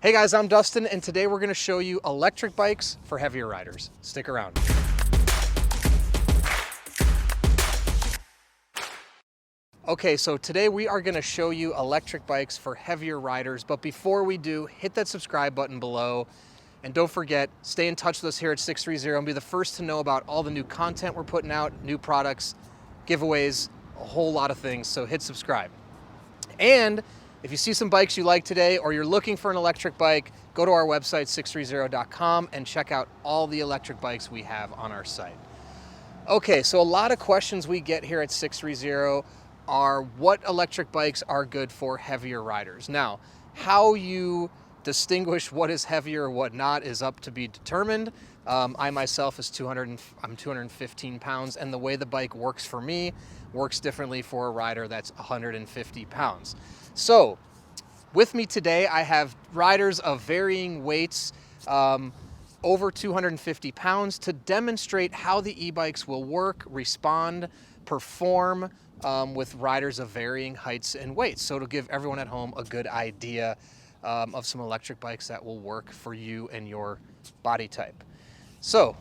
Hey guys, I'm Dustin, and today we're going to show you electric bikes for heavier riders. Stick around. Okay, so today we are going to show you electric bikes for heavier riders, but before we do, hit that subscribe button below, and don't forget, stay in touch with us here at 630 and be the first to know about all the new content we're putting out, new products, giveaways, a whole lot of things, so hit subscribe. And if you see some bikes you like today or you're looking for an electric bike, go to our website, sixthreezero.com, and check out all the electric bikes we have on our site. Okay, so a lot of questions we get here at 630 are what electric bikes are good for heavier riders. Now, how you distinguish what is heavier or what not is up to be determined. I myself is 215 pounds, and the way the bike works for me works differently for a rider that's 150 pounds. So, with me today, I have riders of varying weights, over 250 pounds, to demonstrate how the e-bikes will work, respond, perform with riders of varying heights and weights. So to give everyone at home a good idea of some electric bikes that will work for you and your body type. So,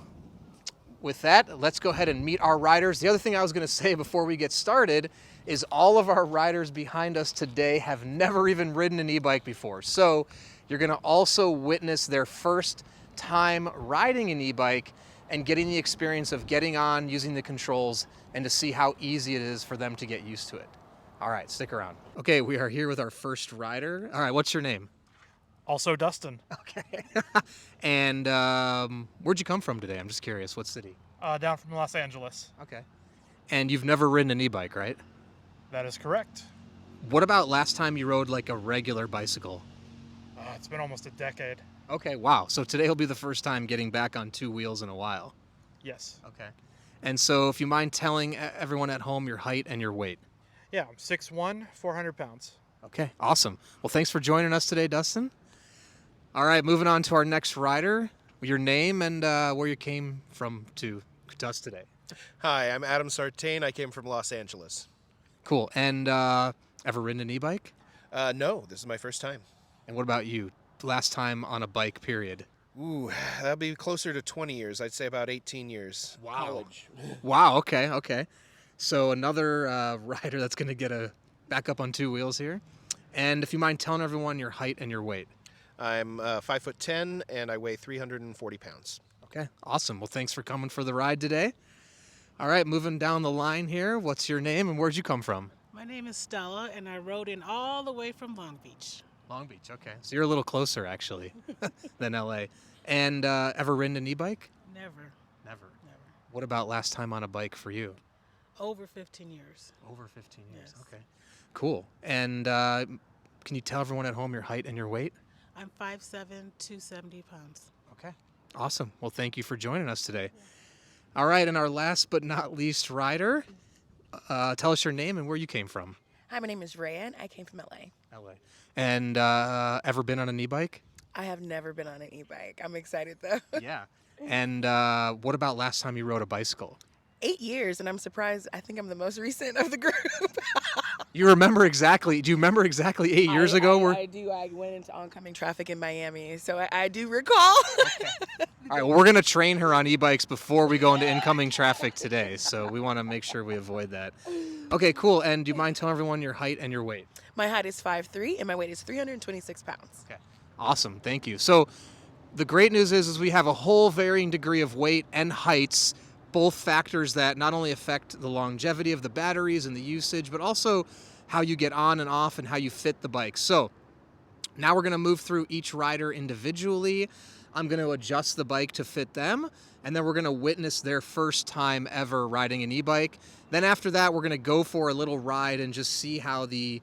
with that, let's go ahead and meet our riders. The other thing I was going to say before we get started is all of our riders behind us today have never even ridden an e-bike before. So you're going to also witness their first time riding an e-bike and getting the experience of getting on, using the controls, and to see how easy it is for them to get used to it. All right, stick around. Okay, we are here with our first rider. All right, what's your name? Also Dustin. Okay. And where'd you come from today? I'm just curious. What city? Down from Los Angeles. Okay. And you've never ridden an e-bike, right? That is correct. What about last time you rode like a regular bicycle? It's been almost a decade. Okay, wow. So today will be the first time getting back on two wheels in a while. Yes. Okay. And so if you mind telling everyone at home your height and your weight. Yeah, I'm 6'1", 400 pounds. Okay, awesome. Well, thanks for joining us today, Dustin. All right, moving on to our next rider. Your name and where you came from to us today. Hi, I'm Adam Sartain. I came from Los Angeles. Cool. And ever ridden an e-bike? No, this is my first time. And what about you? Last time on a bike, period. Ooh, that'll be closer to 20 years. I'd say about 18 years. Wow. College. Wow, okay. So another rider that's going to get back up on two wheels here. And if you mind telling everyone your height and your weight. I'm 5'10", and I weigh 340 pounds. Okay, awesome. Well, thanks for coming for the ride today. All right, moving down the line here. What's your name and where'd you come from? My name is Stella, and I rode in all the way from Long Beach. Long Beach, okay. So you're a little closer, actually, than L.A. And ever ridden an e-bike? Never. Never. What about last time on a bike for you? Over 15 years. Over 15 years, Yes. Okay. Cool. And can you tell everyone at home your height and your weight? I'm 5'7", 270 pounds. Okay. Awesome. Well, thank you for joining us today. All right, and our last but not least rider, tell us your name and where you came from. Hi, my name is Rayan. I came from LA. LA. And ever been on an e-bike? I have never been on an e-bike. I'm excited though. Yeah. And what about last time you rode a bicycle? 8 years, and I'm surprised. I think I'm the most recent of the group. You remember exactly? Do you remember exactly 8 years ago? I do. I went into oncoming traffic in Miami, so I do recall. Okay. All right. Well, we're gonna train her on e-bikes before we go into incoming traffic today, so we want to make sure we avoid that. Okay. Cool. And do you mind telling everyone your height and your weight? My height is 5'3", and my weight is 326 pounds. Okay. Awesome. Thank you. So the great news is we have a whole varying degree of weight and heights, both factors that not only affect the longevity of the batteries and the usage, but also how you get on and off and how you fit the bike. So now we're going to move through each rider individually. I'm going to adjust the bike to fit them, and then we're going to witness their first time ever riding an e-bike. Then after that, we're going to go for a little ride and just see how the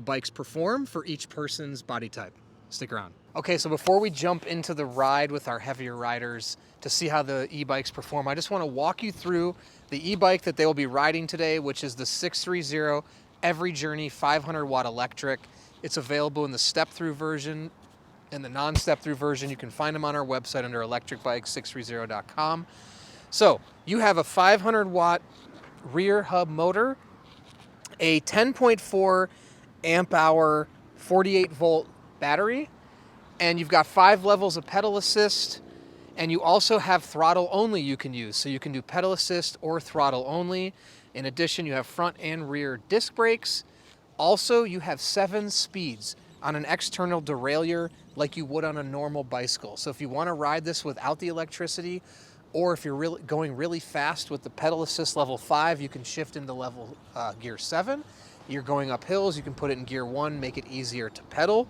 bikes perform for each person's body type. Stick around. Okay, so before we jump into the ride with our heavier riders to see how the e-bikes perform, I just want to walk you through the e-bike that they will be riding today, which is the 630 Every Journey 500 watt electric. It's available in the step-through version and the non-step-through version. You can find them on our website under electricbikes630.com. So you have a 500 watt rear hub motor, a 10.4 amp hour 48 volt battery, And you've got 5 levels of pedal assist, and you also have throttle only you can use. So you can do pedal assist or throttle only. In addition, you have front and rear disc brakes. Also, you have 7 speeds on an external derailleur like you would on a normal bicycle. So if you want to ride this without the electricity, or if you're going really fast with the pedal assist level 5, you can shift into level gear 7. You're going up hills, you can put it in gear 1, make it easier to pedal.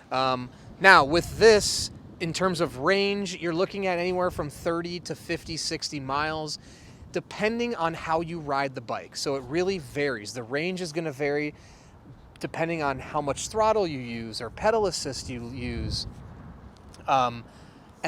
Now with this, in terms of range, you're looking at anywhere from 30 to 50, 60 miles, depending on how you ride the bike. So it really varies. The range is going to vary depending on how much throttle you use or pedal assist you use. And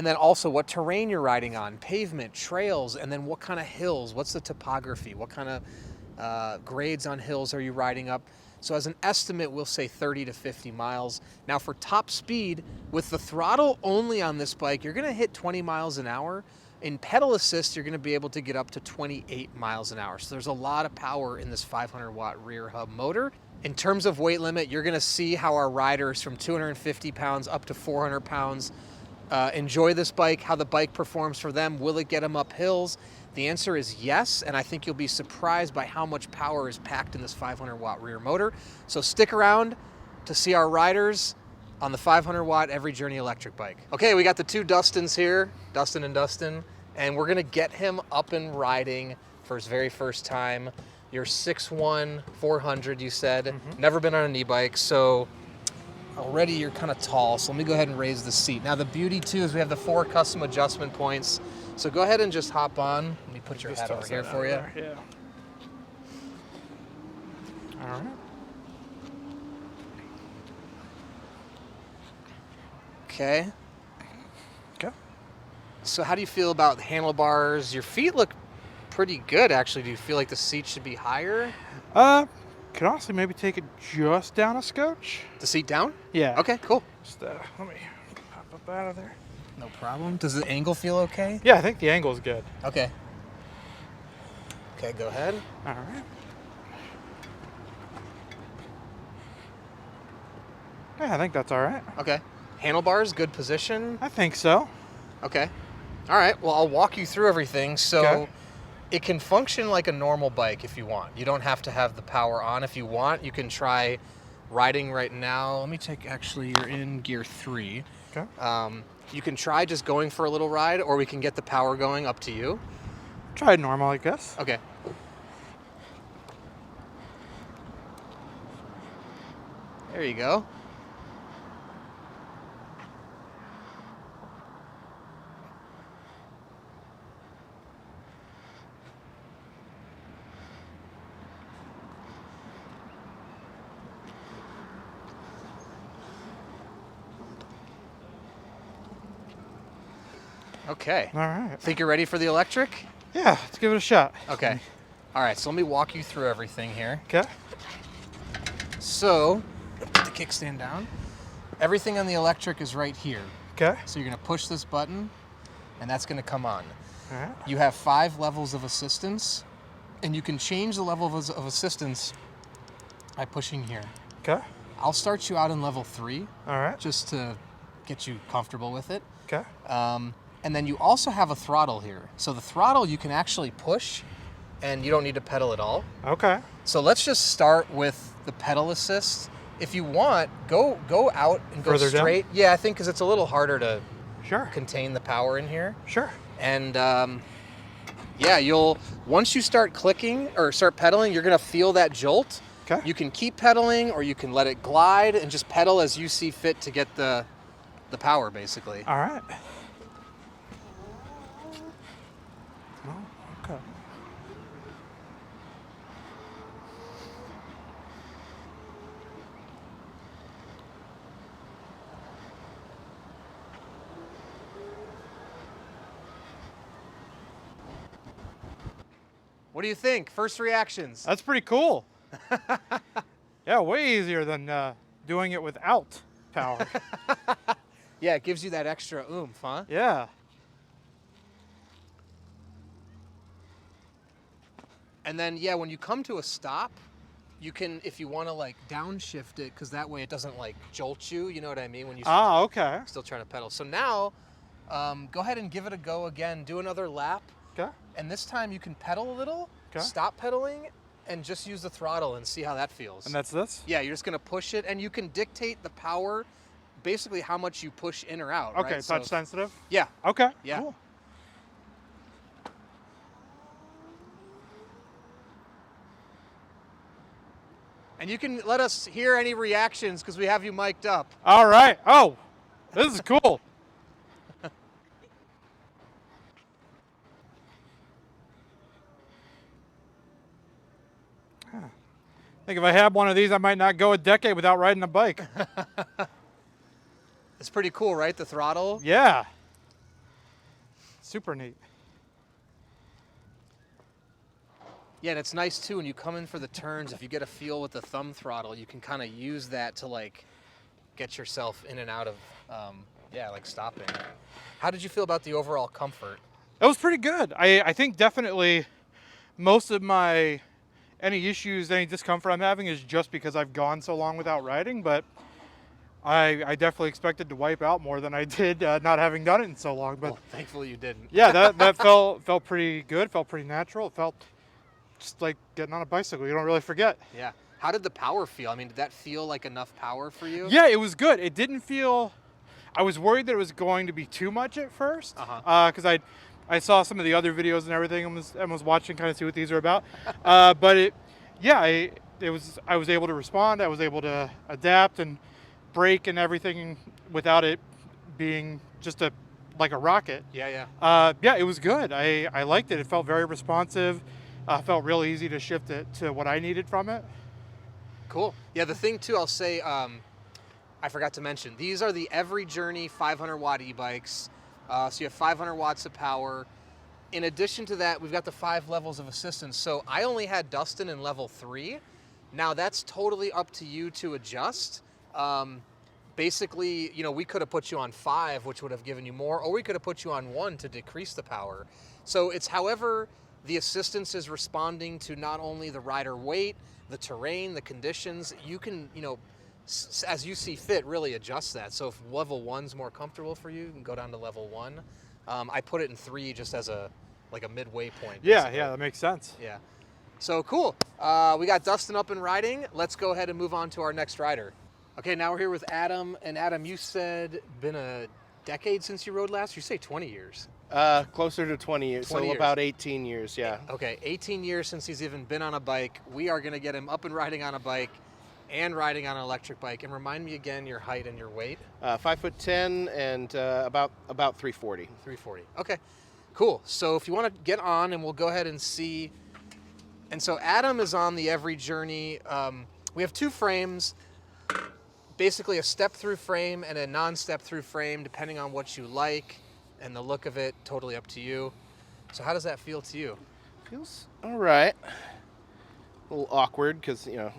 then also what terrain you're riding on, pavement, trails, and then what kind of hills, what's the topography, what kind of grades on hills are you riding up. So as an estimate, we'll say 30 to 50 miles. Now for top speed, with the throttle only on this bike, you're gonna hit 20 miles an hour. In pedal assist, you're gonna be able to get up to 28 miles an hour. So there's a lot of power in this 500 watt rear hub motor. In terms of weight limit, you're gonna see how our riders from 250 pounds up to 400 pounds enjoy this bike, how the bike performs for them. Will it get them up hills? The answer is yes, and I think you'll be surprised by how much power is packed in this 500 watt rear motor. So stick around to see our riders on the 500 watt Every Journey electric bike. Okay, we got the 2 Dustins here, Dustin and Dustin, and we're gonna get him up and riding for his very first time. You're 6'1", 400, you said. Never been on an e-bike, so already you're kind of tall, so let me go ahead and raise the seat. Now the beauty too is we have the 4 custom adjustment points. So go ahead and just hop on. Let me put your hat over here for you. Yeah. All right. Okay. Okay. So how do you feel about the handlebars? Your feet look pretty good, actually. Do you feel like the seat should be higher? Could honestly maybe take it just down a scotch. The seat down? Yeah. Okay, cool. Just let me pop up out of there. No problem. Does the angle feel okay? Yeah, I think the angle's good. Okay. Okay, go ahead. All right. Yeah, I think that's all right. Okay. Handlebars, good position. I think so. Okay. All right. Well, I'll walk you through everything. So Okay. it can function like a normal bike if you want. You don't have to have the power on. If you want, you can try riding right now. Let me take, actually, you're in gear 3. Okay. You can try just going for a little ride, or we can get the power going, up to you. Try it normal, I guess. Okay. There you go. Okay. All right. Think you're ready for the electric? Yeah, let's give it a shot. Okay. All right, so let me walk you through everything here. Okay. So, put the kickstand down. Everything on the electric is right here. Okay. So you're gonna push this button, and that's gonna come on. All right. You have 5 levels of assistance, and you can change the level of assistance by pushing here. Okay. I'll start you out in level 3, All right. just to get you comfortable with it. Okay. And then you also have a throttle here. So the throttle you can actually push, and you don't need to pedal at all. Okay. So let's just start with the pedal assist. If you want, go out and go Further down? straight. Yeah, I think because it's a little harder to Sure. contain the power in here. Sure. And yeah, once you start clicking or start pedaling, you're gonna feel that jolt. Okay. You can keep pedaling, or you can let it glide and just pedal as you see fit to get the power, basically. All right. Oh, okay. What do you think? First reactions? That's pretty cool. Yeah, way easier than doing it without power. Yeah, it gives you that extra oomph, huh? Yeah. And then, yeah, when you come to a stop, you can, if you want to like downshift it, because that way it doesn't like jolt you, you know what I mean, when you Ah, okay. still trying to pedal. So now, go ahead and give it a go again. Do another lap. Okay. And this time you can pedal a little, Okay. stop pedaling, and just use the throttle and see how that feels. And that's this? Yeah, you're just gonna push it, and you can dictate the power, basically how much you push in or out. Okay, right? touch sensitive? Yeah. Okay, Yeah. cool. And you can let us hear any reactions because we have you mic'd up. All right. Oh, this is cool. I think if I had one of these, I might not go a decade without riding a bike. It's pretty cool, right? The throttle. Yeah. Super neat. Yeah, and it's nice too when you come in for the turns, if you get a feel with the thumb throttle, you can kind of use that to like get yourself in and out of, yeah, like stopping. How did you feel about the overall comfort? It was pretty good. I think definitely most of any issues, any discomfort I'm having is just because I've gone so long without riding, but I definitely expected to wipe out more than I did not having done it in so long. But Well, thankfully you didn't. yeah, that felt pretty good, felt pretty natural. It felt just like getting on a bicycle. You don't really forget. Yeah. How did the power feel? I mean, did that feel like enough power for you? Yeah, it was good. It didn't feel, I was worried that it was going to be too much at first, because I saw some of the other videos and everything and was watching, kind of see what these are about. But I was able to respond. I was able to adapt and brake and everything without it being just like a rocket. Yeah, yeah. Yeah, it was good. I liked it. It felt very responsive. Felt real easy to shift it to what I needed from it. Cool. Yeah, the thing too, I'll say, I forgot to mention, these are the Every Journey 500 watt e-bikes. So you have 500 watts of power. In addition to that, we've got the 5 levels of assistance. So I only had Dustin in level 3. Now that's totally up to you to adjust. Basically, you know, we could have put you on 5, which would have given you more, or we could have put you on 1 to decrease the power. So it's however the assistance is responding to not only the rider weight, the terrain, the conditions. You can, you know, as you see fit, really adjust that. So if level 1's more comfortable for you, you can go down to level 1. I put it in 3 just as a midway point. Yeah, basically. yeah, that makes sense. Yeah. So cool. We got Dustin up and riding. Let's go ahead and move on to our next rider. Okay, now we're here with Adam. And Adam, you said been a decade since you rode last? You say 20 years. Closer to 20 years, 20 so years. about 18 years, yeah. Okay, 18 years since he's even been on a bike. We are gonna get him up and riding on a bike and riding on an electric bike. And remind me again your height and your weight. 5'10" and about 340. 340. Okay, cool. So if you want to get on, and we'll go ahead and see. And so Adam is on the Every Journey. We have 2 frames, basically a step-through frame and a non-step-through frame, depending on what you like and the look of it. Totally up to you. So how does that feel to you? Feels all right. A little awkward because, you know.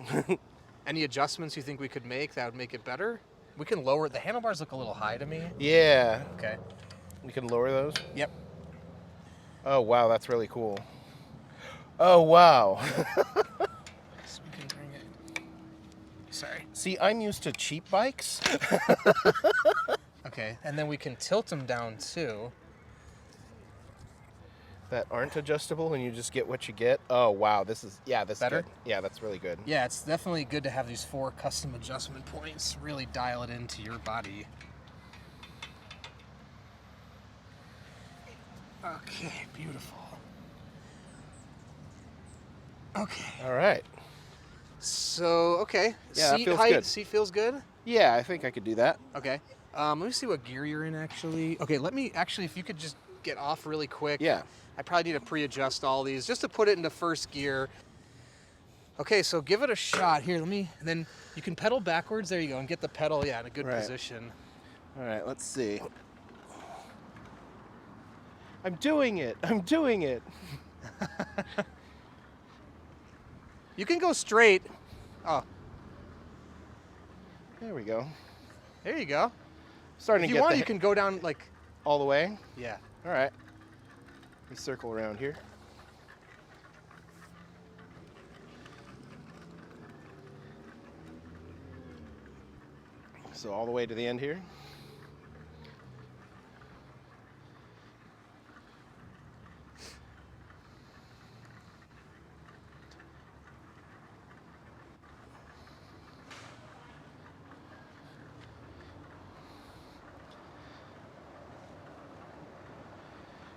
Any adjustments you think we could make that would make it better? We can lower it. The handlebars look a little high to me. Yeah. Okay. We can lower those? Yep. Oh, wow, that's really cool. Oh, wow. So we can bring it. Sorry. See, I'm used to cheap bikes. Okay, and then we can tilt them down too. That aren't adjustable and you just get what you get. Oh, wow, this is Better? good. Yeah, that's really good. Yeah, it's definitely good to have these 4 custom adjustment points. Really dial it into your body. Okay, beautiful. Okay. All right. So, okay. Yeah, that seat feels height, good. seat feels good? Yeah, I think I could do that. Okay. Let me see what gear you're in, actually. Okay, let me, actually, if you could just get off really quick. Yeah. I probably need to pre-adjust all these just to put it into first gear. Okay, so give it a shot. Here, and then you can pedal backwards. There you go, and get the pedal, yeah, in a good Right. position. All right, let's see. I'm doing it. I'm doing it. You can go straight. Oh, There we go. there you go. Starting If to you get want, the you can go down like, all the way. yeah. All right. Let me circle around here. So all the way to the end here.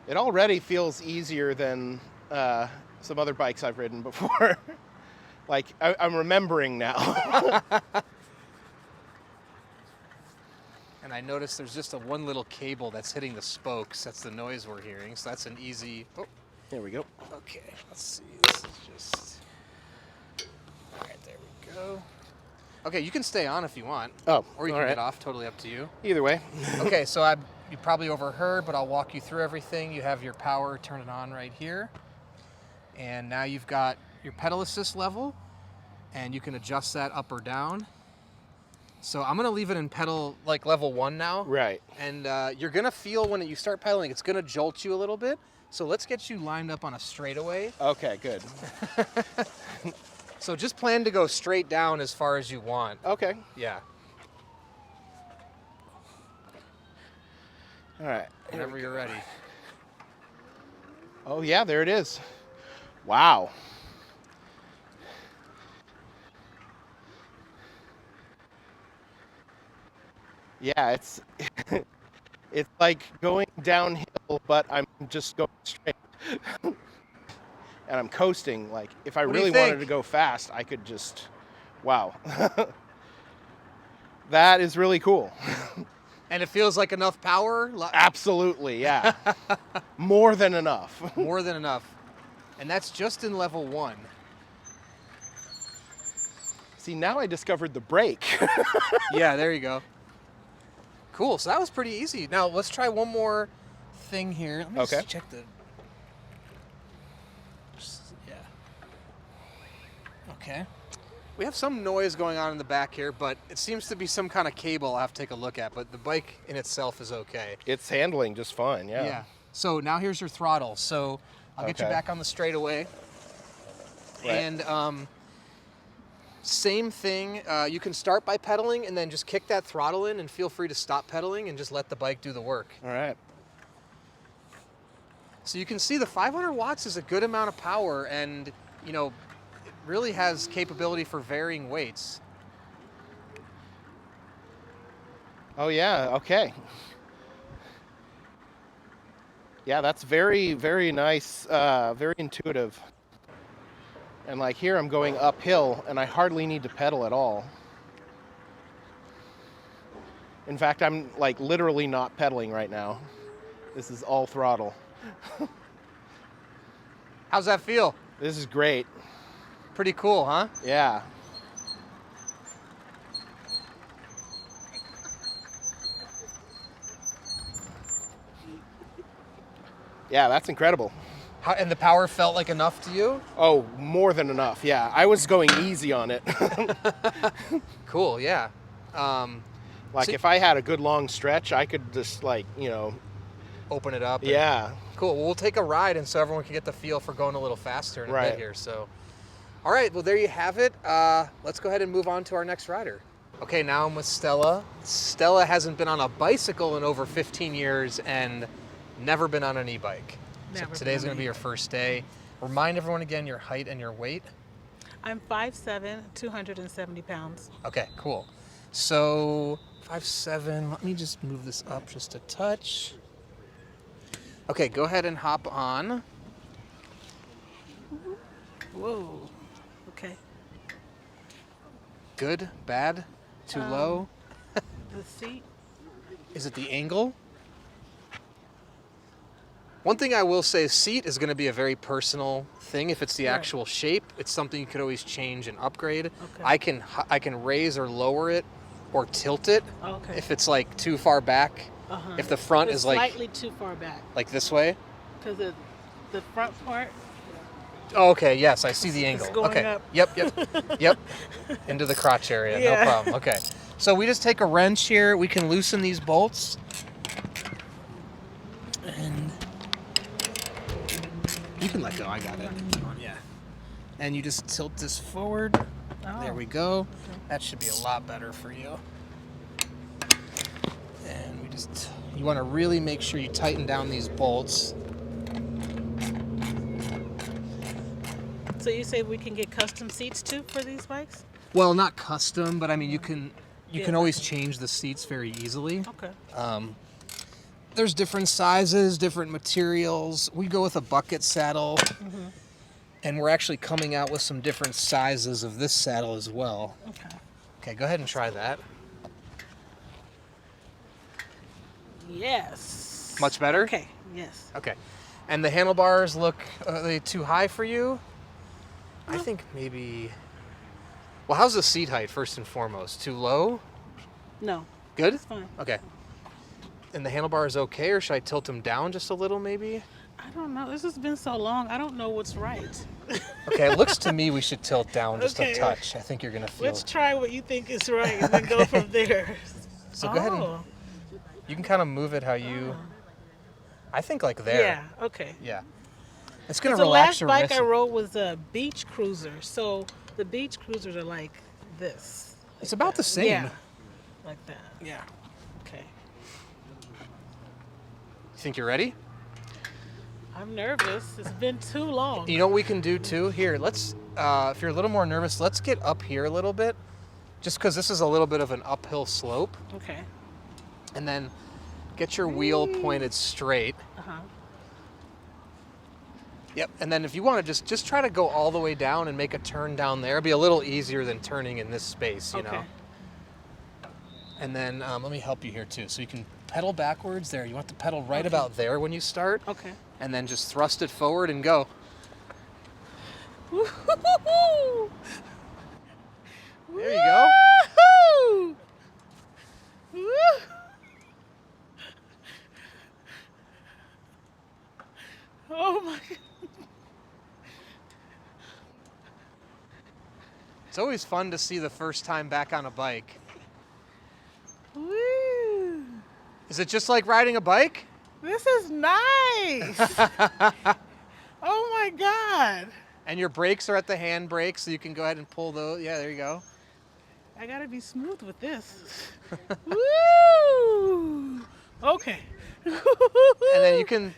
It already feels easier than some other bikes I've ridden before. Like, I'm remembering now. And I noticed there's just one little cable that's hitting the spokes. That's the noise we're hearing. So that's an easy. Oh, There we go. okay. Let's see. This is just. All right, there we go. Okay, you can stay on if you want. Oh, Or you all can right. get off. Totally up to you. Either way. Okay, so you probably overheard, but I'll walk you through everything. You have your power, turn it on right here. And now you've got your pedal assist level, and you can adjust that up or down. So I'm gonna leave it in pedal like level 1 now. Right. And you're gonna feel when you start pedaling, it's gonna jolt you a little bit. So let's get you lined up on a straightaway. Okay, good. So just plan to go straight down as far as you want. Okay. Yeah, All right. whenever you're ready. Oh, yeah, there it is. Wow. Yeah, it's it's like going downhill, but I'm just going straight. And I'm coasting. Like, if I What do you really wanted think? to go fast, I could just, wow. That is really cool. And it feels like enough power? Absolutely, yeah. More than enough. More than enough. And that's just in level 1. See, now I discovered the brake. Yeah, there you go. Cool, so that was pretty easy. Now let's try one more thing here. Let me Okay. just check the. Yeah. Okay. We have some noise going on in the back here, but it seems to be some kind of cable I'll have to take a look at, but the bike in itself is okay. It's handling just fine, yeah. Yeah. So now here's your throttle. So I'll get you Okay. back on the straightaway. Right. And same thing. You can start by pedaling and then just kick that throttle in and feel free to stop pedaling and just let the bike do the work. All right. So you can see the 500 watts is a good amount of power, and you know, it really has capability for varying weights. Oh, yeah, okay. Yeah, that's very, very nice, very intuitive. And like here I'm going uphill and I hardly need to pedal at all. In fact, I'm like literally not pedaling right now. This is all throttle. How's that feel? This is great. Pretty cool, huh? Yeah. Yeah, that's incredible. And the power felt like enough to you? Oh, more than enough. Yeah, I was going easy on it. Cool, yeah. Like So- if I had a good long stretch, I could just like, Open it up. and- yeah. Cool. Well, we'll take a ride, and so everyone can get the feel for going a little faster in a Right. bit here. So, all right. Well, there you have it. Let's go ahead and move on to our next rider. Okay, now I'm with Stella. Stella hasn't been on a bicycle in over 15 years and never been on an e-bike. So Never today's been going on to be your first day. Remind everyone again your height and your weight. I'm 5'7", 270 pounds. Okay, cool. So 5'7". Let me just move this up just a touch. Okay, go ahead and hop on. Whoa. Okay. Good, bad, too low. The seat. Is it the angle? One thing I will say, seat is going to be a very personal thing. If it's the Right. actual shape, it's something you could always change and upgrade. Okay. I can raise or lower it or tilt it Okay. if it's like too far back. Uh-huh. If the front It's is like slightly too far back this way. because the front part. Oh, okay, yes, I see the It's angle. going Okay. up. Yep. Into the crotch area. No Yeah. problem. Okay. So we just take a wrench here. We can loosen these bolts. And you can let go. I got it. Yeah. And you just tilt this forward. Oh. There we go. That should be a lot better for you. Just, you want to really make sure you tighten down these bolts. So you say we can get custom seats too for these bikes? Well, not custom, but I mean, you can Yeah. always change the seats very easily. Okay. There's different sizes, different materials. We go with a bucket saddle, and we're actually coming out with some different sizes of this saddle as well. Okay. Okay, go ahead and try that. Yes. Much better? Okay. Yes. Okay. And the handlebars look, are they too high for you? I think maybe... Well, how's the seat height, first and foremost? Too low? No. Good? It's fine. Okay. And the handlebars okay, or should I tilt them down just a little, maybe? I don't know. This has been so long. I don't know what's right. Okay, it looks to me we should tilt down just Okay. a touch. I think you're going to feel... Let's try what you think is right and then go from there. So go ahead and... You can kind of move it how you... I think like there. Yeah. Okay. Yeah. It's going to The relax last your bike wrist. I rode was a beach cruiser. So the beach cruisers are like this. It's about the same. Yeah. Like that. Yeah. Okay. You think you're ready? I'm nervous. It's been too long. You know what we can do too? Here, let's, if you're a little more nervous, let's get up here a little bit. Just because this is a little bit of an uphill slope. Okay. And then get your wheel pointed straight. Uh-huh. Yep. And then if you want to just try to go all the way down and make a turn down there. It'll be a little easier than turning in this space, you know. And then let me help you here too. So you can pedal backwards there. You want the pedal right about there when you start. Okay. And then just thrust it forward and go. Woo-hoo-hoo-hoo! There you go. Woo-hoo! Woo! Oh my God. It's always fun to see the first time back on a bike. Woo! Is it just like riding a bike? This is nice. Oh my God. And your brakes are at the hand brakes, so you can go ahead and pull those. Yeah, there you go. I gotta be smooth with this. Woo! Okay. And then you can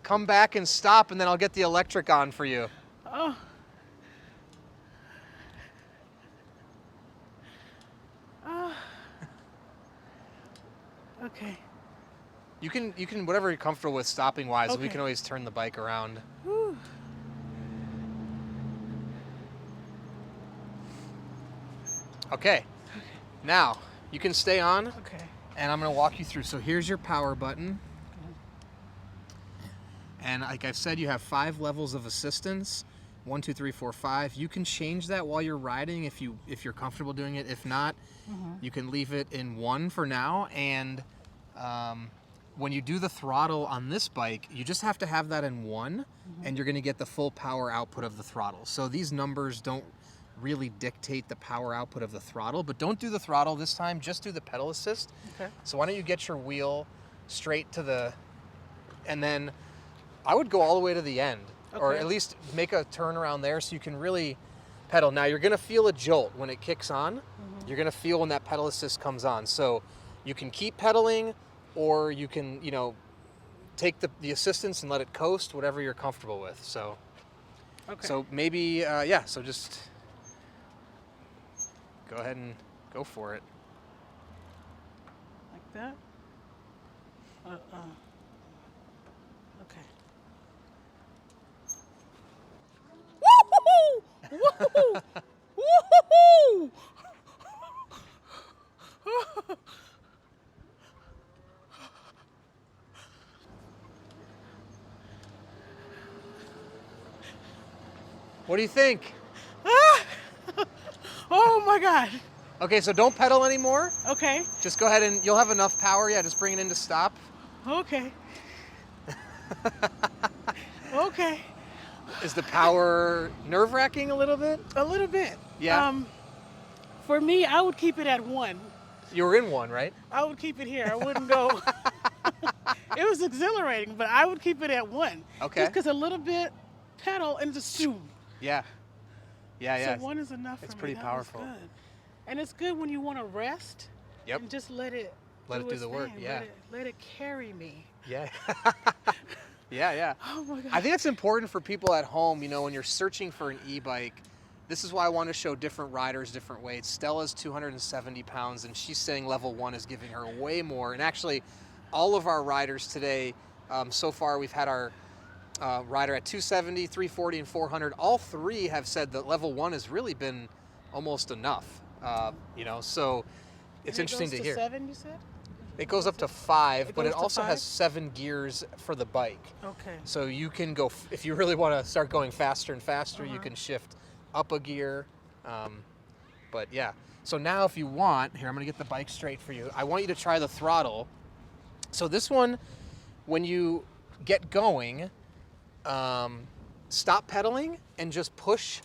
come back and stop, and then I'll get the electric on for you. Oh. Okay. You can whatever you're comfortable with stopping wise. We Okay. can always turn the bike around. Whew. Okay. Now you can stay on, Okay. and I'm gonna walk you through. So here's your power button. And like I've said, you have 5 levels of assistance. 1, 2, 3, 4, 5. You can change that while you're riding if you're comfortable doing it. If not, you can leave it in 1 for now. And when you do the throttle on this bike, you just have to have that in 1, and you're going to get the full power output of the throttle. So these numbers don't really dictate the power output of the throttle, but don't do the throttle this time. Just do the pedal assist. Okay. So why don't you get your wheel straight to the, and then I would go all the way to the end, or Okay. at least make a turn around there so you can really pedal. Now you're gonna feel a jolt when it kicks on. You're gonna feel when that pedal assist comes on. So you can keep pedaling, or you can, take the assistance and let it coast, whatever you're comfortable with. So, Okay. so maybe, so just go ahead and go for it. Like that? Okay. Woo-hoo-hoo! Woo-hoo-hoo! Woo-hoo-hoo! What do you think? Oh my God. Okay, so don't pedal anymore. Okay. Just go ahead and you'll have enough power. Yeah, just bring it in to stop. Okay. Okay. Is the power nerve-wracking a little bit? A little bit. Yeah. For me, I would keep it at 1. You were in 1, right? I would keep it here. I wouldn't go. It was exhilarating, but I would keep it at 1. Okay. Just because a little bit pedal and just zoom. Yeah. Yeah. So 1 is enough for me. It's pretty That was powerful. good. And it's good when you want to rest. Yep. And just let it let it do its the work. thing. Yeah. Let it carry me. Yeah. Yeah. Oh my God. I think it's important for people at home, you know, when you're searching for an e-bike. This is why I want to show different riders, different weights. Stella's 270 pounds, and she's saying level 1 is giving her way more. And actually, all of our riders today, so far we've had our rider at 270, 340, and 400. All three have said that level 1 has really been almost enough, you know, so it's interesting to hear. 7, you said? It goes up to 5, but goes it to also 5? has 7 gears for the bike. Okay. So you can go, if you really want to start going faster and faster, you can shift up a gear. But yeah, so now if you want, here, I'm going to get the bike straight for you. I want you to try the throttle. So this one, when you get going, stop pedaling and just push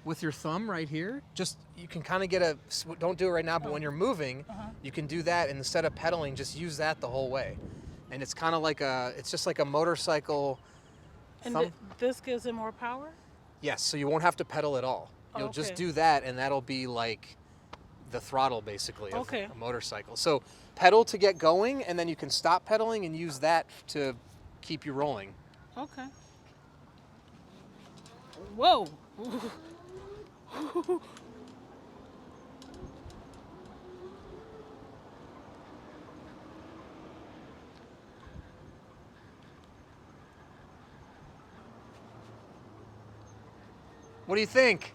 with your thumb right here. Just, you can kind of get a, don't do it right now, but when you're moving, you can do that, and instead of pedaling, just use that the whole way. And it's kind of like it's just like a motorcycle And this gives it more power? Yes, so you won't have to pedal at all. You'll just do that, and that'll be like the throttle, basically, of a motorcycle. So pedal to get going, and then you can stop pedaling and use that to keep you rolling. Okay. Whoa. What do you think?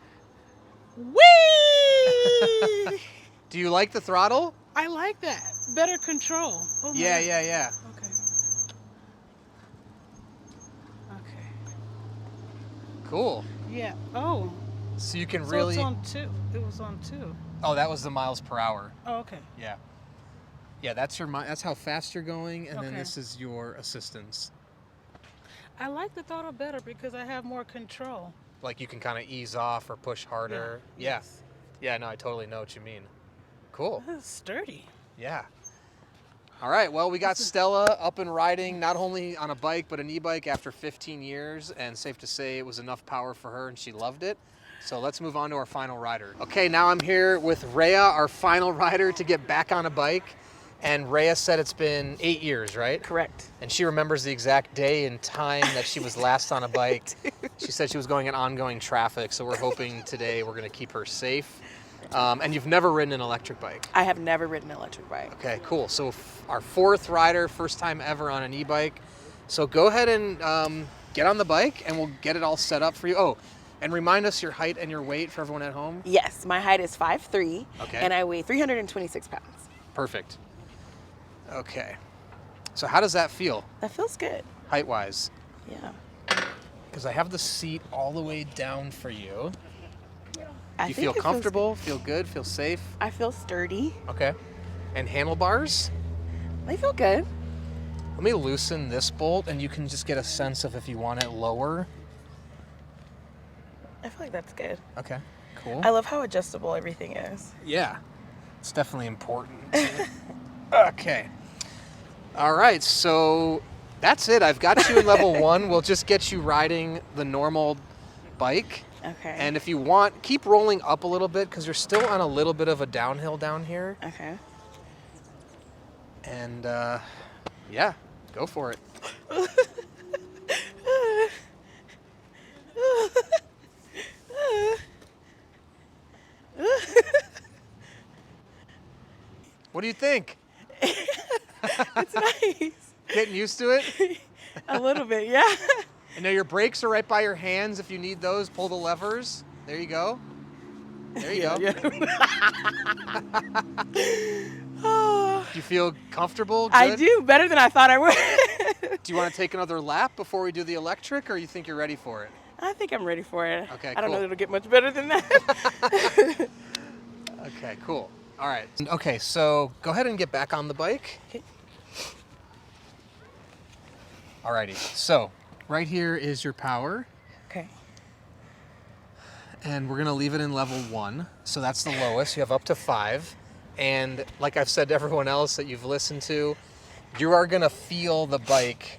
Whee! Do you like the throttle? I like that. Better control. Oh my Yeah. Okay. Okay. Cool. Yeah. Oh. So you can So really... it's on 2. It was on 2. Oh, that was the miles per hour. Oh, okay. Yeah. Yeah, that's that's how fast you're going, and then Okay. this is your assistance. I like the throttle better because I have more control. Like you can kind of ease off or push harder. Yeah. Yes. Yeah, no, I totally know what you mean. Cool. This is sturdy. Yeah. All right, well, we got Stella up and riding, not only on a bike, but an e-bike after 15 years, and safe to say it was enough power for her and she loved it. So let's move on to our final rider. Okay, now I'm here with Rhea, our final rider to get back on a bike. And Rhea said it's been 8 years, right? Correct. And she remembers the exact day and time that she was last on a bike. She said she was going in ongoing traffic, so we're hoping today we're gonna keep her safe. And you've never ridden an electric bike? I have never ridden an electric bike. Okay, cool. So our 4th rider, first time ever on an e-bike. So go ahead and get on the bike and we'll get it all set up for you. Oh, and remind us your height and your weight for everyone at home. Yes, my height is 5'3", Okay. and I weigh 326 pounds. Perfect. Okay. So how does that feel, That feels good. height-wise? Yeah. Because I have the seat all the way down for you. I Do you think feel it feels comfortable? Feel good? Feel safe? good. I feel sturdy. Okay. And handlebars? They feel good. Let me loosen this bolt and you can just get a sense of if you want it lower. I feel like that's good. Okay, cool. I love how adjustable everything is. Yeah, it's definitely important. Okay. All right, so that's it. I've got you in level 1. We'll just get you riding the normal bike. Okay. And if you want, keep rolling up a little bit because you're still on a little bit of a downhill down here. Okay. And yeah, go for it. What do you think? It's nice. Getting used to it? A little bit, yeah. And now your brakes are right by your hands. If you need those, pull the levers. There you go. There you go. Oh, Do you feel comfortable? Good? I do, better than I thought I would. Do you want to take another lap before we do the electric, or you think you're ready for it? I think I'm ready for it. Okay, I don't know cool. if it'll get much better than that. Okay, cool. All right. Okay, so go ahead and get back on the bike. Okay. Alrighty. So right here is your power, Okay. and we're gonna leave it in level 1. So that's the lowest. You have up to 5. And like I've said to everyone else that you've listened to, you are gonna feel the bike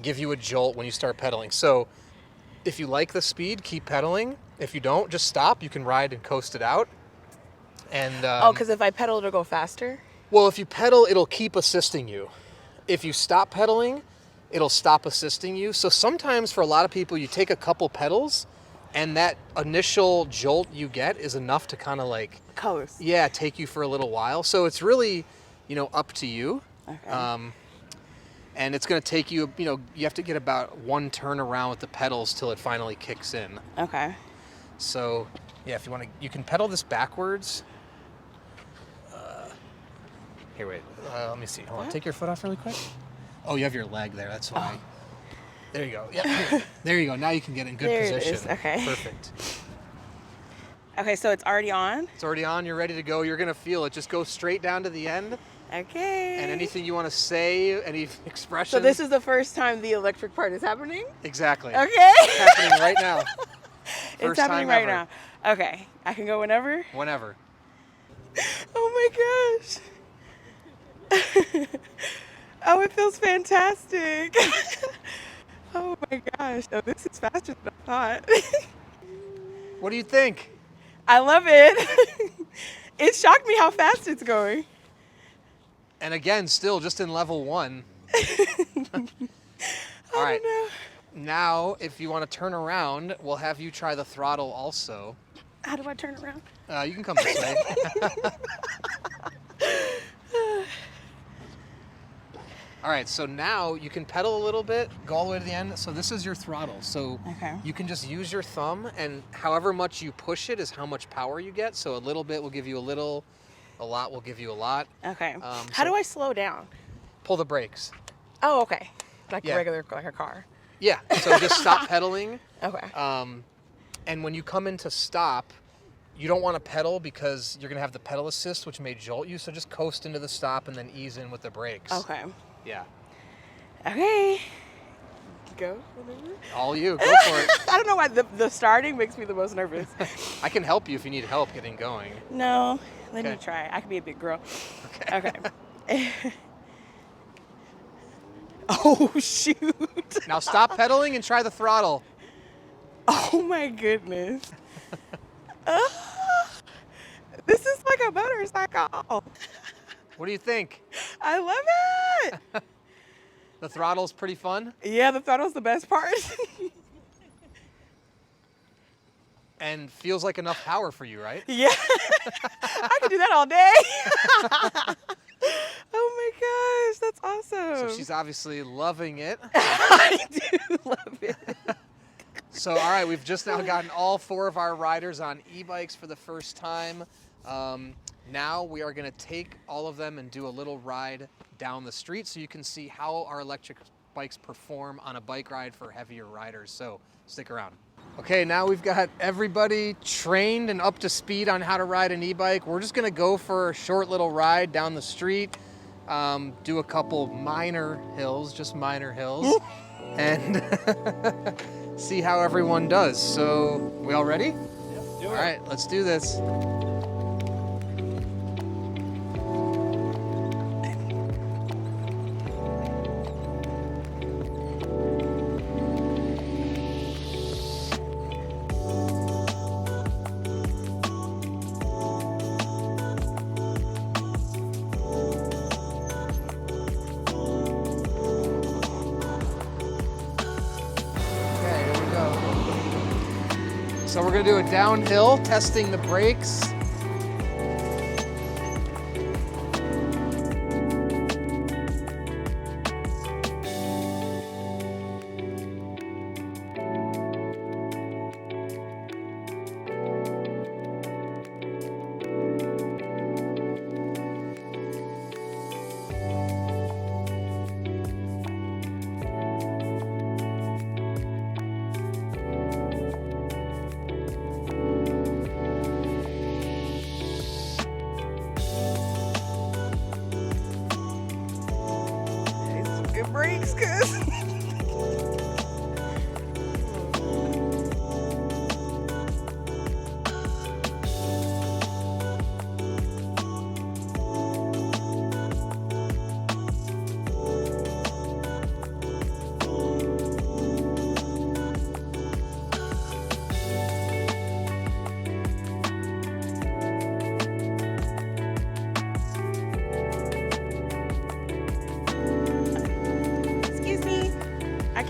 give you a jolt when you start pedaling. So if you like the speed, keep pedaling. If you don't, just stop. You can ride and coast it out. And Oh, because if I pedal, it'll go faster? Well, if you pedal, it'll keep assisting you. If you stop pedaling, it'll stop assisting you. So sometimes for a lot of people, you take a couple pedals and that initial jolt you get is enough to kind of like, Coast. yeah, take you for a little while. So it's really, you know, up to you. Okay. And it's going to take you, you know, you have to get about one turn around with the pedals till it finally kicks in. Okay. So, yeah, if you want to, you can pedal this backwards. Here, wait. Let me see. Hold on. Take your foot off really quick. Oh, you have your leg there. That's why. There you go. Yeah. There you go. Now you can get in good There it position. is. Okay. Perfect. Okay, so it's already on? It's already on. You're ready to go. You're going to feel it. Just go straight down to the end. Okay. And anything you want to say, any expressions. So this is the first time the electric part is happening? Exactly. Okay. It's happening right now. It's First happening time right ever. now. Okay. I can go whenever? Whenever. Oh my gosh. Oh, it feels fantastic. Oh my gosh. Oh, this is faster than I thought. What do you think? I love it. It shocked me how fast it's going. And again, still just in level 1. All right. Oh Now, if you want to turn around, we'll have you try the throttle also. no. How do I turn around? You can come this way. All right, so now you can pedal a little bit, go all the way to the end. So this is your throttle. So Okay. you can just use your thumb, and however much you push it is how much power you get. So a little bit will give you a little, a lot will give you a lot. Okay. So How do I slow down? Pull the brakes. Oh, okay. Like Yeah. a regular, like a car. Yeah, so just stop pedaling. Okay. And when you come into stop, you don't want to pedal because you're going to have the pedal assist, which may jolt you. So just coast into the stop and then ease in with the brakes. Okay. Yeah. Okay. Go. All you. Go for it. I don't know why the starting makes me the most nervous. I can help you if you need help getting going. No, let me Okay. try. I can be a big girl. Okay. Okay. Oh, shoot. Now stop pedaling and try the throttle. Oh, my goodness. This is like a motorcycle. What do you think? I love it. The throttle's pretty fun Yeah, the throttle's the best part. and feels like enough power for you, right? Yeah. I could do that all day. Oh my gosh, that's awesome. So she's obviously loving it. I do love it. So, all right, we've just now gotten all 4 of our riders on e-bikes for the first time. Now we are going to take all of them and do a little ride down the street so you can see how our electric bikes perform on a bike ride for heavier riders. So stick around. Okay, now we've got everybody trained and up to speed on how to ride an e-bike. We're just going to go for a short little ride down the street, do a couple minor hills, just minor hills, and see how everyone does. So, we all ready? Do All right, let's do this. Okay, here we go. So we're gonna do a downhill, testing the brakes. Need some good brakes, cuz.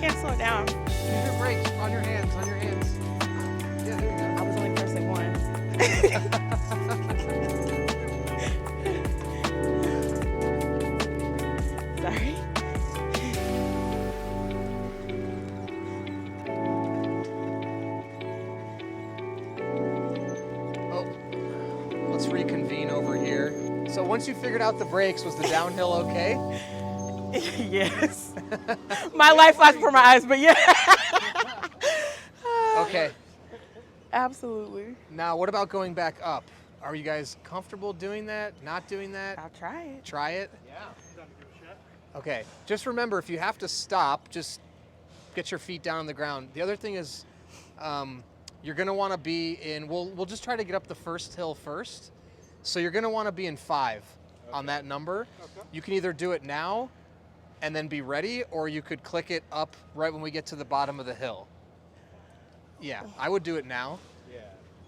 can't slow down. Use your brakes on your hands, on your hands. Yeah, there you go. I was only pressing one. Sorry. Oh, let's reconvene over here. So once you figured out the brakes, was the downhill okay? Yes. My life flashed before my eyes, but yeah. Okay. Absolutely. Now, what about going back up? Are you guys comfortable doing that? Not doing that? I'll try it. Try it? Yeah. Okay. Just remember, if you have to stop, just get your feet down on the ground. The other thing is, you're going to want to be in, we'll just try to get up the first hill first. So you're going to want to be in 5 on that number. Okay. You can either do it now and then be ready, or you could click it up right when we get to the bottom of the hill. Yeah, I would do it now. Yeah.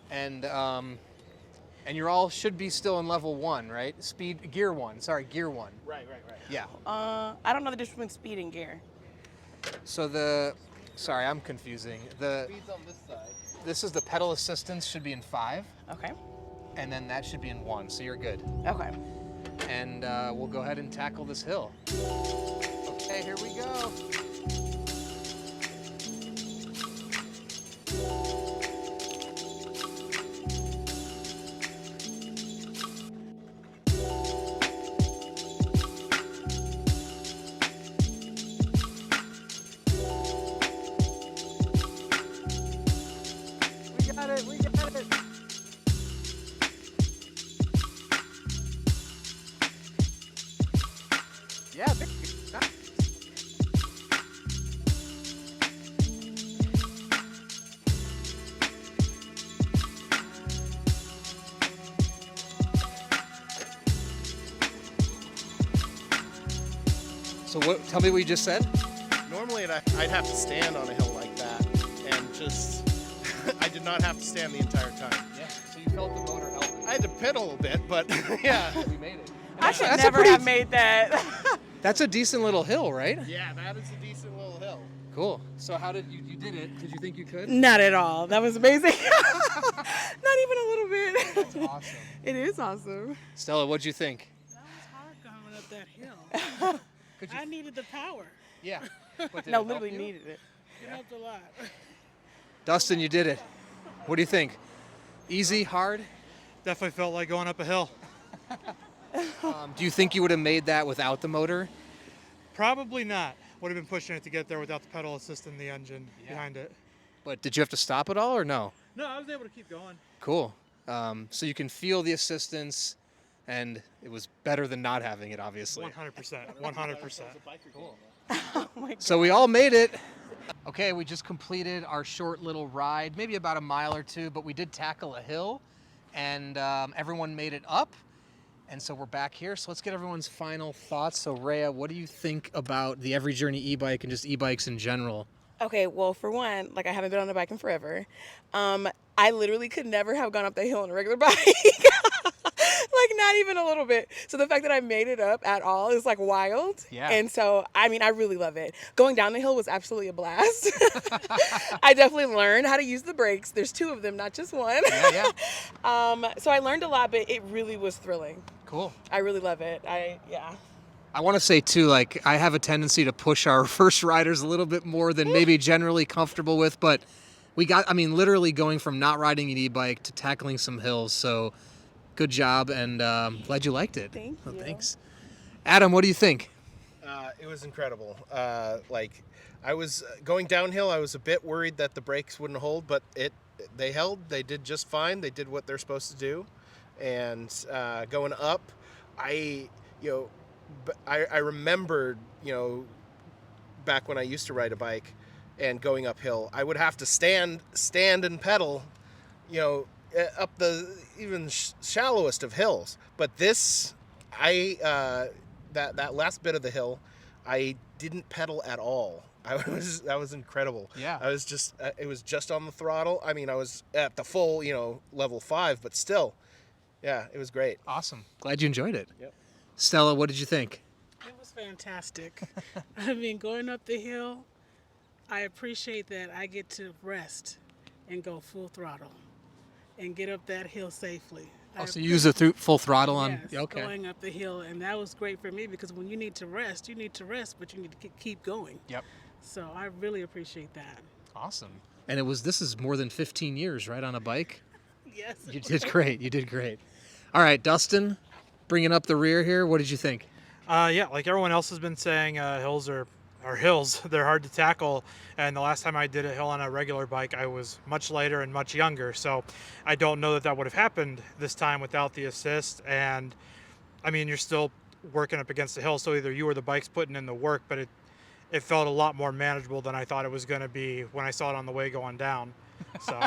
And you're all should be still in level 1, right? Gear 1. Right. Yeah. I don't know the difference between speed and gear. So sorry, I'm confusing. Speed's on this side. This is the pedal assistance should be in 5, Okay. and then that should be in 1, so you're good. Okay. And we'll go ahead and tackle this hill. Okay, here we go. We got it. Yeah, nice. So tell me what you just said? Normally, I'd have to stand on a hill like that, and just I did not have to stand the entire time. Yeah. So you felt the motor help. I had to pedal a bit, but yeah. We made it. I should That's a never pretty- have made that. That's a decent little hill, right? Yeah, that is a decent little hill. Cool. So how did you did it? Did you think you could? Not at all. That was amazing. Not even a little bit. That's awesome. It is awesome. Stella, what'd you think? That was hard coming up that hill. Could you? I needed the power. Yeah. But did No, it help literally you? needed it. It helped a lot. Dustin, you did it. What do you think? Easy, hard? Definitely felt like going up a hill. Do you think you would have made that without the motor? Probably not. Would have been pushing it to get there without the pedal assist and the engine behind it. But did you have to stop at all or no? No, I was able to keep going. Cool. So you can feel the assistance, and it was better than not having it, obviously. 100%. 100%. Oh my God. So we all made it. Okay, we just completed our short little ride, maybe about a mile or two, but we did tackle a hill, and everyone made it up. And so we're back here. So let's get everyone's final thoughts. So Rhea, what do you think about the Every Journey e-bike and just e-bikes in general? Okay, well, for one, like I haven't been on a bike in forever. I literally could never have gone up that hill on a regular bike. Like not even a little bit. So the fact that I made it up at all is like wild. Yeah. And so, I mean, I really love it. Going down the hill was absolutely a blast. I definitely learned how to use the brakes. There's 2 of them, not just one. Yeah. So I learned a lot, but it really was thrilling. Cool. I really love it. Yeah. I want to say too, like I have a tendency to push our first riders a little bit more than maybe generally comfortable with, but literally going from not riding an e-bike to tackling some hills. So good job, and glad you liked it. Thank Well, you. thanks. Adam, what do you think? It was incredible. Like I was going downhill, I was a bit worried that the brakes wouldn't hold, but they held. They did just fine. They did what they're supposed to do. And going up, I remembered, back when I used to ride a bike and going uphill, I would have to stand and pedal, up the even shallowest of hills. But this, that last bit of the hill, I didn't pedal at all. That was incredible. Yeah. I was just, it was just on the throttle. I mean, I was at the full, level 5, but still, yeah, it was great. Awesome. Glad you enjoyed it. Yep. Stella, what did you think? It was fantastic. I mean, going up the hill, I appreciate that I get to rest and go full throttle and get up that hill safely. Oh, so you use the full throttle on? Yes, Okay. going up the hill, and that was great for me because when you need to rest, but you need to keep going. Yep. So I really appreciate that. Awesome. And this is more than 15 years, right, on a bike? Yes. You did great. You did great. All right, Dustin, bringing up the rear here. What did you think? Yeah, like everyone else has been saying, hills are hills. They're hard to tackle. And the last time I did a hill on a regular bike, I was much lighter and much younger. So I don't know that would have happened this time without the assist. And I mean, you're still working up against the hill. So either you or the bike's putting in the work, but it felt a lot more manageable than I thought it was going to be when I saw it on the way going down. So.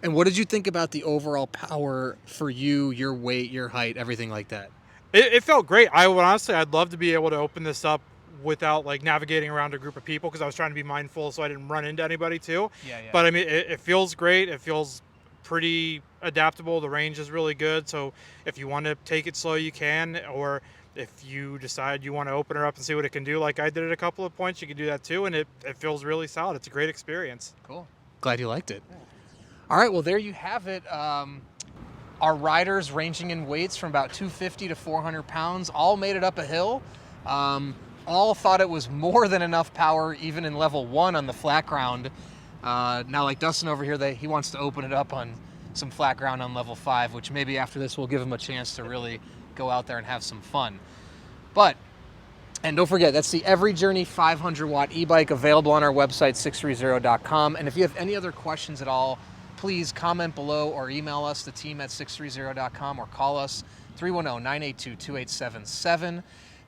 And what did you think about the overall power for you, your weight, your height, everything like that? It felt great. I'd love to be able to open this up without like navigating around a group of people because I was trying to be mindful so I didn't run into anybody too. Yeah. But I mean, it feels great. It feels pretty adaptable. The range is really good. So if you want to take it slow, you can. Or if you decide you want to open her up and see what it can do, like I did at a couple of points, you can do that too. And it feels really solid. It's a great experience. Cool. Glad you liked it. All right, well, there you have it. Our riders ranging in weights from about 250 to 400 pounds all made it up a hill. All thought it was more than enough power, even in level 1 on the flat ground. Now, like Dustin over here, he wants to open it up on some flat ground on level 5, which maybe after this we'll give him a chance to really go out there and have some fun. And don't forget, that's the Every Journey 500 watt e-bike available on our website, sixthreezero.com. And if you have any other questions at all, please comment below or email us, the team at sixthreezero.com, or call us 310-982-2877.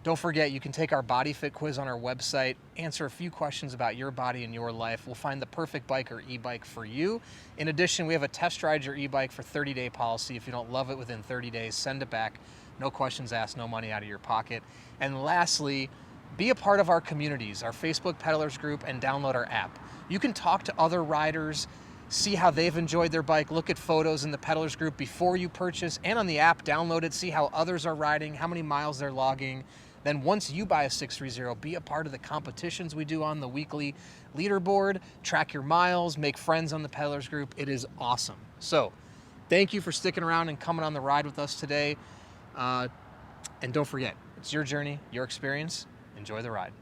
Don't forget, you can take our body fit quiz on our website, answer a few questions about your body and your life. We'll find the perfect bike or e-bike for you. In addition, we have a test ride your e-bike for 30-day policy. If you don't love it within 30 days, send it back. No questions asked, no money out of your pocket. And lastly, be a part of our communities, our Facebook Pedalers group, and download our app. You can talk to other riders, see how they've enjoyed their bike, look at photos in the Pedalers group before you purchase, and on the app, download it, see how others are riding, how many miles they're logging. Then once you buy a 630, be a part of the competitions we do on the weekly leaderboard, track your miles, make friends on the Pedalers group. It is awesome. So thank you for sticking around and coming on the ride with us today. And don't forget, it's your journey, your experience. Enjoy the ride.